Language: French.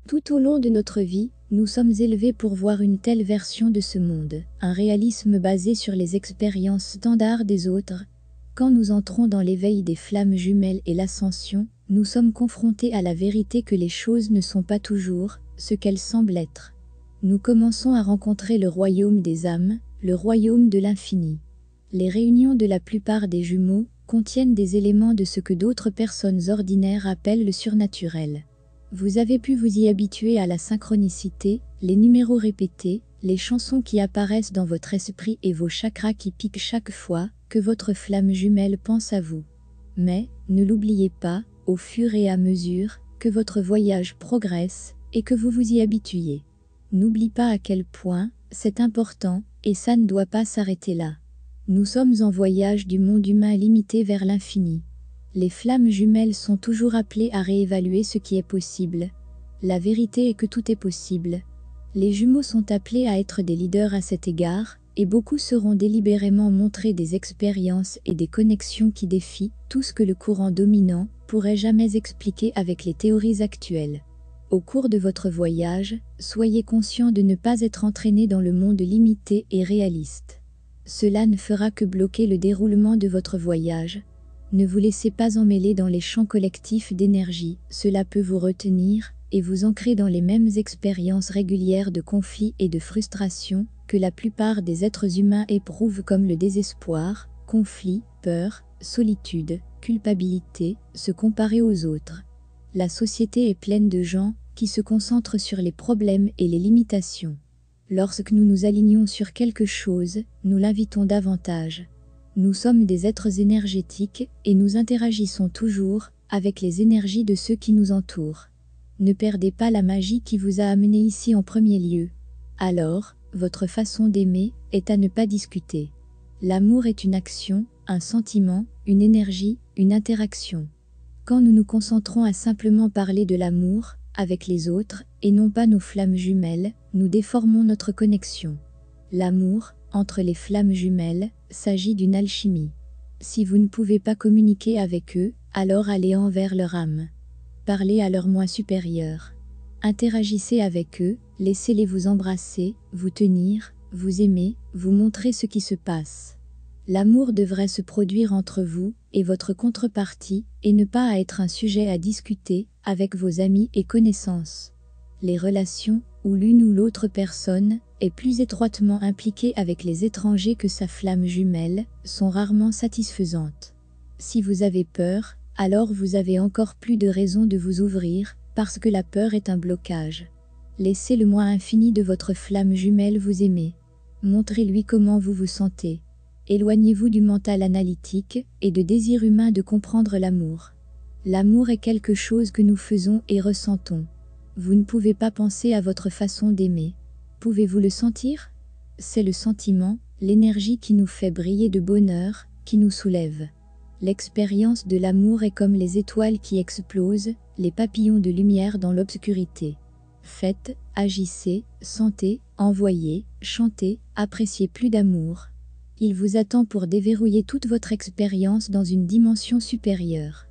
Tout au long de notre vie, nous sommes élevés pour voir une telle version de ce monde, un réalisme basé sur les expériences standards des autres. Quand nous entrons dans l'éveil des flammes jumelles et l'ascension, nous sommes confrontés à la vérité que les choses ne sont pas toujours ce qu'elles semblent être. Nous commençons à rencontrer le royaume des âmes, le royaume de l'infini. Les réunions de la plupart des jumeaux contiennent des éléments de ce que d'autres personnes ordinaires appellent le surnaturel. Vous avez pu vous y habituer à la synchronicité, les numéros répétés, les chansons qui apparaissent dans votre esprit et vos chakras qui piquent chaque fois que votre flamme jumelle pense à vous. Mais, ne l'oubliez pas, au fur et à mesure que votre voyage progresse et que vous vous y habituez. N'oublie pas à quel point c'est important et ça ne doit pas s'arrêter là. Nous sommes en voyage du monde humain limité vers l'infini. Les flammes jumelles sont toujours appelées à réévaluer ce qui est possible. La vérité est que tout est possible. Les jumeaux sont appelés à être des leaders à cet égard, et beaucoup seront délibérément montrés des expériences et des connexions qui défient tout ce que le courant dominant pourrait jamais expliquer avec les théories actuelles. Au cours de votre voyage, soyez conscient de ne pas être entraîné dans le monde limité et réaliste. Cela ne fera que bloquer le déroulement de votre voyage. Ne vous laissez pas emmêler dans les champs collectifs d'énergie, cela peut vous retenir et vous ancrer dans les mêmes expériences régulières de conflits et de frustration que la plupart des êtres humains éprouvent comme le désespoir, conflit, peur, solitude, culpabilité, se comparer aux autres. La société est pleine de gens qui se concentrent sur les problèmes et les limitations. Lorsque nous nous alignons sur quelque chose, nous l'invitons davantage. Nous sommes des êtres énergétiques et nous interagissons toujours avec les énergies de ceux qui nous entourent. Ne perdez pas la magie qui vous a amené ici en premier lieu. Alors, votre façon d'aimer est à ne pas discuter. L'amour est une action, un sentiment, une énergie, une interaction. Quand nous nous concentrons à simplement parler de l'amour avec les autres et non pas nos flammes jumelles, nous déformons notre connexion. L'amour, entre les flammes jumelles, s'agit d'une alchimie. Si vous ne pouvez pas communiquer avec eux, alors allez envers leur âme. Parlez à leur moi supérieur. Interagissez avec eux, laissez-les vous embrasser, vous tenir, vous aimer, vous montrer ce qui se passe. L'amour devrait se produire entre vous et votre contrepartie et ne pas être un sujet à discuter avec vos amis et connaissances. Les relations où l'une ou l'autre personne est plus étroitement impliquée avec les étrangers que sa flamme jumelle sont rarement satisfaisantes. Si vous avez peur, alors vous avez encore plus de raisons de vous ouvrir, parce que la peur est un blocage. Laissez le moi infini de votre flamme jumelle vous aimer. Montrez-lui comment vous vous sentez. Éloignez-vous du mental analytique et de désir humain de comprendre l'amour. L'amour est quelque chose que nous faisons et ressentons. Vous ne pouvez pas penser à votre façon d'aimer. Pouvez-vous le sentir? C'est le sentiment, l'énergie qui nous fait briller de bonheur, qui nous soulève. L'expérience de l'amour est comme les étoiles qui explosent, les papillons de lumière dans l'obscurité. Faites, agissez, sentez, envoyez, chantez, appréciez plus d'amour. Il vous attend pour déverrouiller toute votre expérience dans une dimension supérieure.